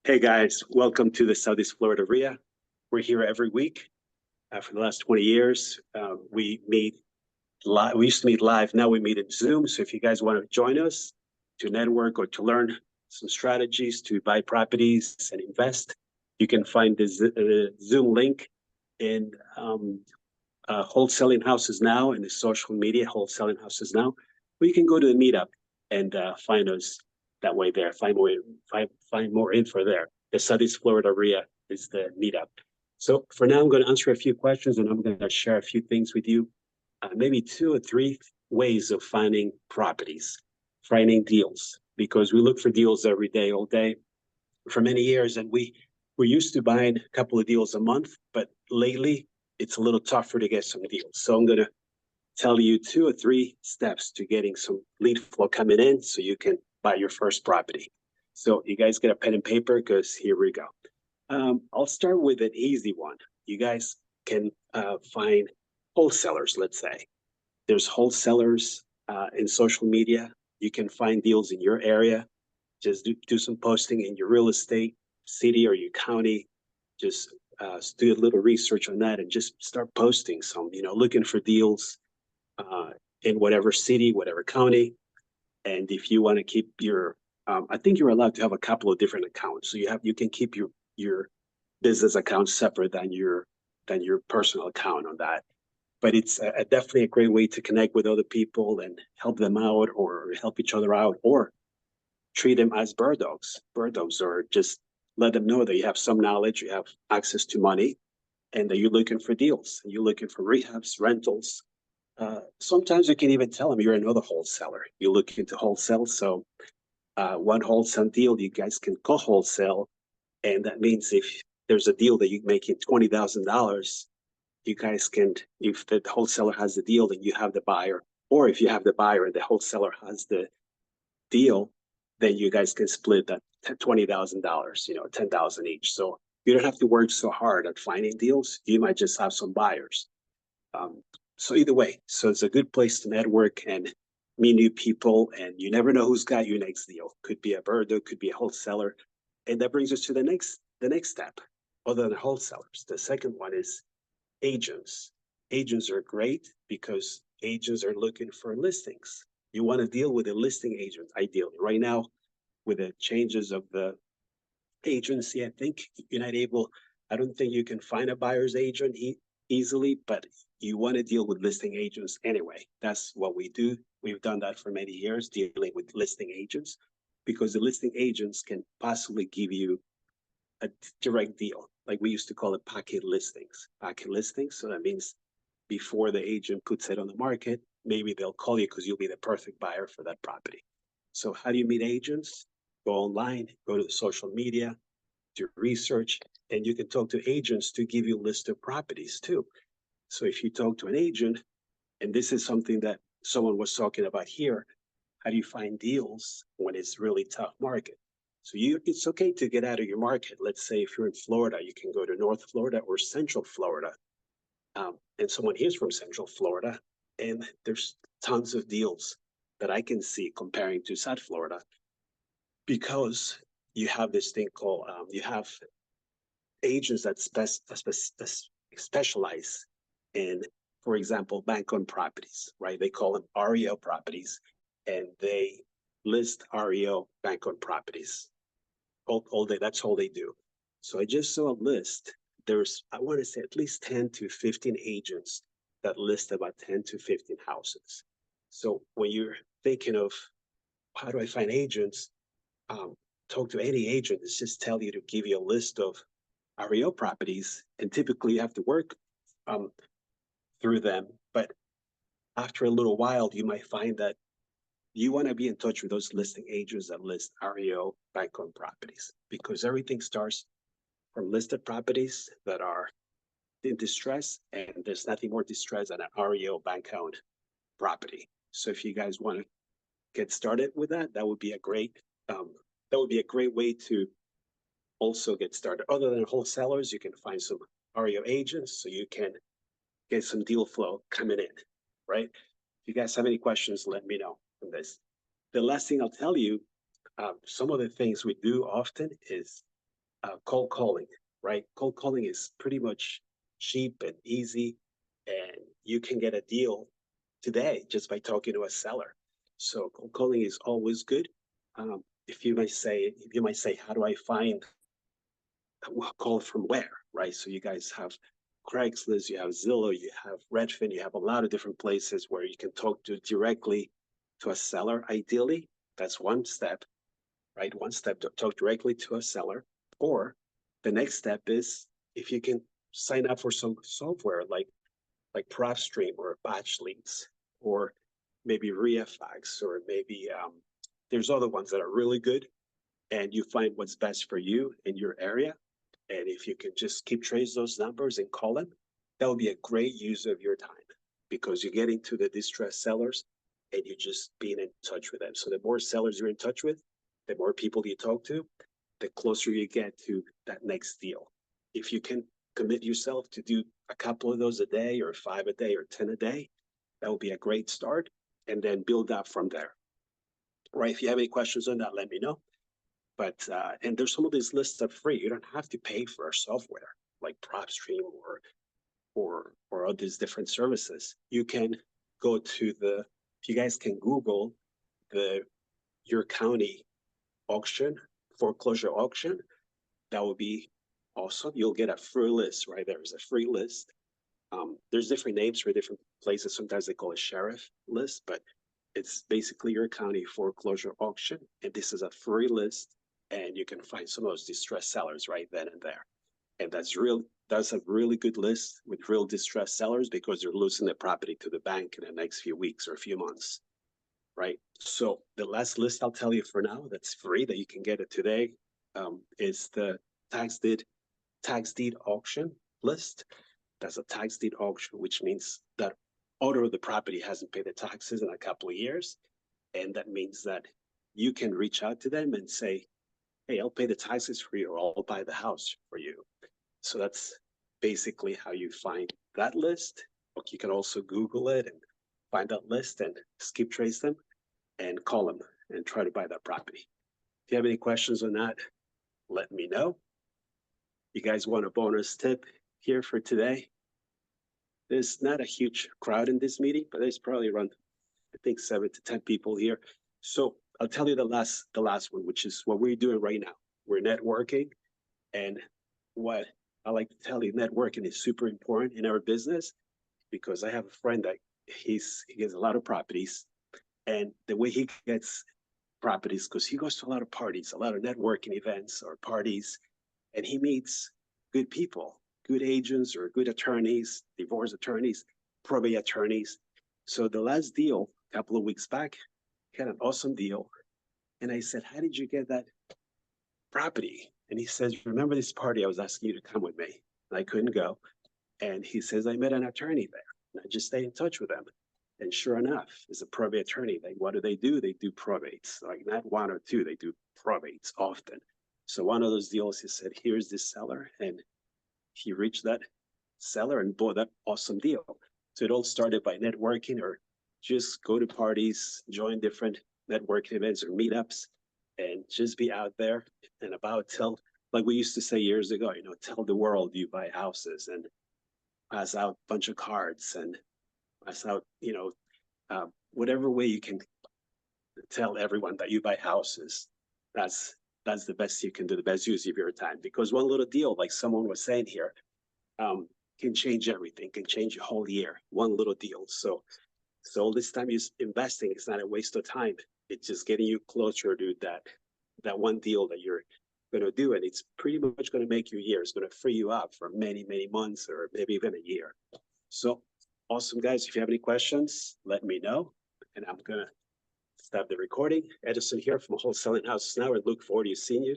Hey guys, welcome to the Southeast Florida RIA. We're here every week for the last 20 years. We meet live. We used to meet live. Now we meet in Zoom. So if you guys want to join us to network or to learn some strategies to buy properties and invest, you can find the Zoom link in Wholesaling Houses Now and the social media Wholesaling Houses Now. Or you can go to the meetup and find us that way there. Find more info there. The Southeast Florida RIA is the meetup. So for now, I'm going to answer a few questions and I'm going to share a few things with you. Maybe 2 or 3 ways of finding properties, finding deals, because we look for deals every day, all day, for many years, and we're used to buying a couple of deals a month, but lately it's a little tougher to get some deals. So I'm going to tell you 2 or 3 steps to getting some lead flow coming in so you can buy your first property. So you guys get a pen and paper because here we go. I'll start with an easy one. You guys can find wholesalers, let's say. There's wholesalers in social media. You can find deals in your area. Just do some posting in your real estate city or your county. Just do a little research on that and just start posting some, looking for deals in whatever city, whatever county. And if you want to keep your, I think you're allowed to have a couple of different accounts. So you can keep your business account separate than your personal account on that. But it's definitely a great way to connect with other people and help them out or help each other out or treat them as bird dogs. Bird dogs, or just let them know that you have some knowledge, you have access to money, and that you're looking for deals. You're looking for rehabs, rentals. Sometimes you can even tell them you're another wholesaler. You look into wholesale. So one wholesale deal, you guys can co-wholesale. And that means if there's a deal that you're making $20,000, you guys can, if the wholesaler has the deal, then you have the buyer. Or if you have the buyer and the wholesaler has the deal, then you guys can split that $20,000, $10,000 each. So you don't have to work so hard at finding deals. You might just have some buyers. So either way, so it's a good place to network and meet new people, and you never know who's got your next deal. Could be a birdo, could be a wholesaler. And that brings us to the next step, other than wholesalers. The second one is agents. Agents are great because agents are looking for listings. You want to deal with a listing agent, ideally. Right now, with the changes of the agency, I think you're not able, I don't think you can find a buyer's agent easily, but you want to deal with listing agents anyway. That's what we do. We've done that for many years, dealing with listing agents, because the listing agents can possibly give you a direct deal. Like we used to call it packet listings. Packet listings. So that means before the agent puts it on the market, maybe they'll call you because you'll be the perfect buyer for that property. So how do you meet agents? Go online, go to the social media, do research, and you can talk to agents to give you a list of properties too. So if you talk to an agent, and this is something that someone was talking about here, how do you find deals when it's really tough market? So it's okay to get out of your market. Let's say if you're in Florida, you can go to North Florida or Central Florida. And someone here's from Central Florida, and there's tons of deals that I can see comparing to South Florida, because you have this thing called, you have agents that specialize in, for example, bank-owned properties, right? They call them REO properties, and they list REO bank-owned properties all day. That's all they do. So I just saw a list. There's, I want to say, at least 10 to 15 agents that list about 10 to 15 houses. So when you're thinking of how do I find agents, talk to any agent. It's just tell you to give you a list of REO properties, and typically you have to work through them. But after a little while, you might find that you want to be in touch with those listing agents that list REO bank-owned properties, because everything starts from listed properties that are in distress, and there's nothing more distressed than an REO bank-owned property. So if you guys want to get started with that, that would be a great way to also get started. Other than wholesalers, you can find some REO agents so you can get some deal flow coming in, right? If you guys have any questions, let me know on this. The last thing I'll tell you, some of the things we do often is cold calling, right? Cold calling is pretty much cheap and easy, and you can get a deal today just by talking to a seller. So cold calling is always good. If you might say, how do I find a call from where, right? So you guys have Craigslist, you have Zillow, you have Redfin, you have a lot of different places where you can talk to directly to a seller. Ideally, that's one step, right? One step to talk directly to a seller. Or the next step is if you can sign up for some software like PropStream or Batch Leads, or maybe ReFax, or maybe there's other ones that are really good, and you find what's best for you in your area. And if you can just keep trace those numbers and call them, that would be a great use of your time, because you're getting to the distressed sellers and you're just being in touch with them. So the more sellers you're in touch with, the more people you talk to, the closer you get to that next deal. If you can commit yourself to do a couple of those a day, or 5 a day, or 10 a day, that would be a great start, and then build up from there. Right? If you have any questions on that, let me know. But and there's some of these lists are free. You don't have to pay for our software like PropStream or all these different services. You can go to if you guys can Google your county auction, foreclosure auction, that would be awesome. You'll get a free list, right? There's a free list. There's different names for different places. Sometimes they call it sheriff list, but it's basically your county foreclosure auction. And this is a free list, and you can find some of those distressed sellers right then and there. And that's a really good list with real distressed sellers, because they're losing their property to the bank in the next few weeks or a few months, right? So the last list I'll tell you for now that's free, that you can get it today, is the tax deed auction list. That's a tax deed auction, which means that owner of the property hasn't paid the taxes in a couple of years. And that means that you can reach out to them and say, hey, I'll pay the taxes for you, or I'll buy the house for you. So that's basically how you find that list. You can also Google it and find that list and skip trace them and call them and try to buy that property. If you have any questions on that, let me know. You guys want a bonus tip here for today? There's not a huge crowd in this meeting, but there's probably around, I think, 7 to 10 people here. So I'll tell you the last one, which is what we're doing right now. We're networking, and what I like to tell you, networking is super important in our business, because I have a friend that he gets a lot of properties, and the way he gets properties, because he goes to a lot of parties, a lot of networking events or parties, and he meets good people, good agents or good attorneys, divorce attorneys, probate attorneys. So the last deal, a couple of weeks back, he had an awesome deal. And I said, how did you get that property? And he says, remember this party I was asking you to come with me? And I couldn't go. And he says, I met an attorney there. And I just stayed in touch with them. And sure enough, is a probate attorney. What do? They do probates, like not one or two, they do probates often. So one of those deals, he said, here's this seller. And he reached that seller and bought that awesome deal. So it all started by networking, or just go to parties, join different networking events or meetups, and just be out there and about. Like we used to say years ago, tell the world you buy houses, and pass out a bunch of cards and pass out, whatever way you can tell everyone that you buy houses. That's the best you can do, the best use of your time. Because one little deal, like someone was saying here, can change everything, can change your whole year. One little deal. So all this time you're investing, it's not a waste of time. It's just getting you closer to that one deal that you're going to do, and it's pretty much going to make your year. It's going to free you up for many, many months, or maybe even a year. So awesome, guys. If you have any questions, let me know, and I'm going to stop the recording. Edison here from Wholesaling Houses Now, and look forward to seeing you